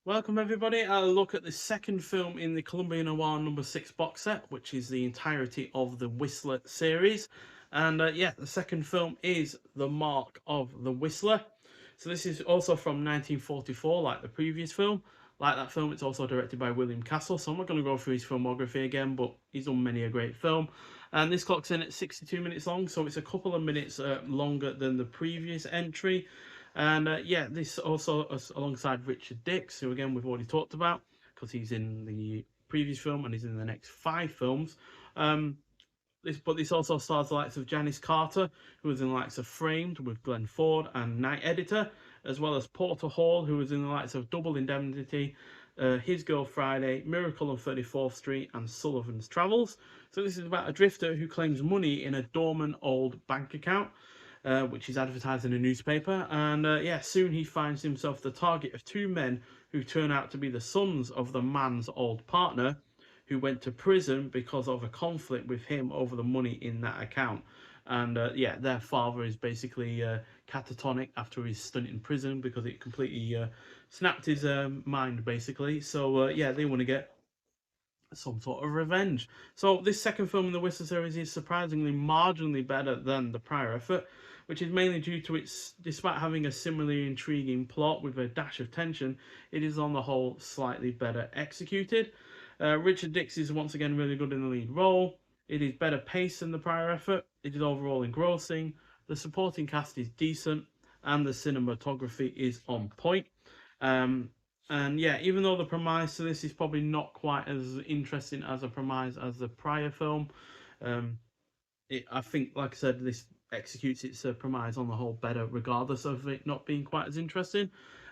Welcome everybody. I'll look at the second film in the Columbia Noir #6 box set, which is the entirety of the Whistler series. And yeah, the second film is The Mark of the Whistler. So this is also from 1944, like the previous film. Like that film, it's also directed by William Castle. So I'm not going to go through his filmography again, but he's done many a great film. And this clocks in at 62 minutes long, so it's a couple of minutes longer than the previous entry. And yeah, this also alongside Richard Dix, who again we've already talked about because he's in the previous film and he's in the next 5 films. Um, this also stars the likes of Janice Carter, who was in the likes of Framed with Glenn Ford and Night Editor, as well as Porter Hall, who was in the likes of Double Indemnity, His Girl Friday, Miracle on 34th Street, and Sullivan's Travels. So this is about a drifter who claims money in a dormant old bank account, which is advertised in a newspaper. And yeah, soon he finds himself the target of 2 men who turn out to be the sons of the man's old partner, who went to prison because of a conflict with him over the money in that account. And yeah, their father is basically catatonic after his stint in prison because it completely snapped his mind, basically. So yeah, they want to get some sort of revenge. So this second film in the Whistler series is surprisingly marginally better than the prior effort, which is mainly due to its, despite having a similarly intriguing plot with a dash of tension, it is on the whole slightly better executed. Richard Dix is once again really good in the lead role. It is better paced than the prior effort. It is overall engrossing. The supporting cast is decent, and the cinematography is on point. Um, and yeah, even though the premise to this is probably not quite as interesting as a premise as the prior film, um, I think, like I said, this executes its premise on the whole better, regardless of it not being quite as interesting.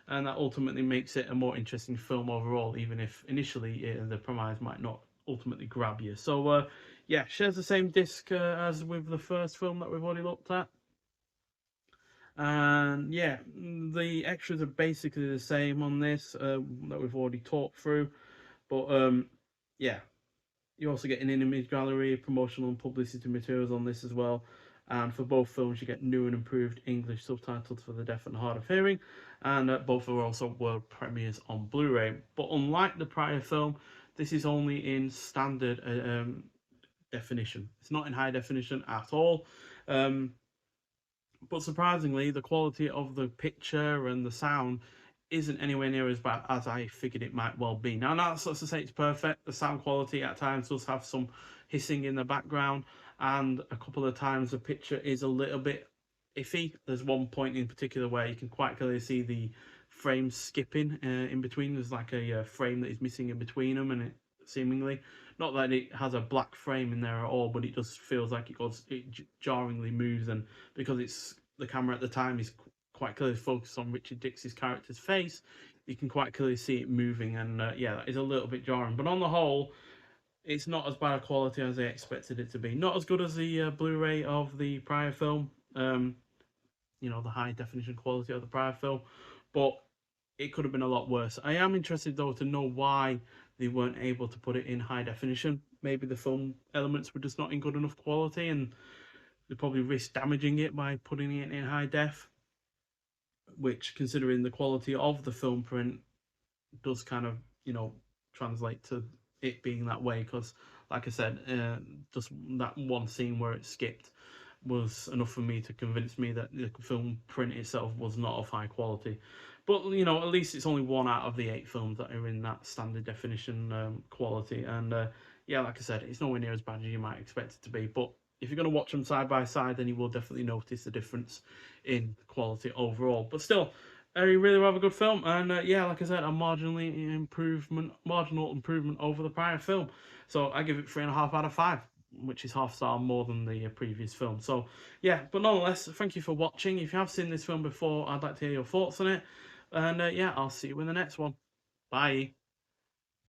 And that ultimately makes it a more interesting film overall, even if initially the premise might not ultimately grab you. So, yeah, shares the same disc as with the first film that we've already looked at. And yeah, the extras are basically the same on this that we've already talked through. But yeah, you also get an image gallery, promotional and publicity materials on this as well. And for both films, you get new and improved English subtitles for the deaf and hard of hearing. And both are also world premieres on Blu-ray. But unlike the prior film, this is only in standard definition. It's not in high definition at all. Um, but surprisingly, the quality of the picture and the sound isn't anywhere near as bad as I figured it might well be. Now, that's not to say it's perfect. The sound quality at times does have some hissing in the background, and a couple of times the picture is a little bit iffy. There's one point in particular where you can quite clearly see the frames skipping in between. There's like a frame that is missing in between them, and it seemingly, not that it has a black frame in there at all, but it just feels like it jarringly moves, and because it's the camera at the time is quite clearly focused on Richard Dix's character's face, you can quite clearly see it moving, and yeah, that is a little bit jarring. But on the whole, it's not as bad a quality as I expected it to be. Not as good as the Blu-ray of the prior film. The high definition quality of the prior film, but it could have been a lot worse. I am interested though to know why they weren't able to put it in high definition. Maybe the film elements were just not in good enough quality, and they probably risk damaging it by putting it in high def, which, considering the quality of the film print, does kind of translate to it being that way. Because, like I said, just that one scene where it skipped was enough for me to convince me that the film print itself was not of high quality. But at least it's only one out of the 8 films that are in that standard definition quality. And yeah, like I said, it's nowhere near as bad as you might expect it to be. But if you're going to watch them side by side, then you will definitely notice the difference in quality overall. But still, a really rather good film, and yeah, like I said, a marginal improvement over the prior film. So I give it 3.5 out of 5, which is half star more than the previous film. So yeah, but nonetheless, thank you for watching. If you have seen this film before, I'd like to hear your thoughts on it, and yeah, I'll see you in the next one. Bye.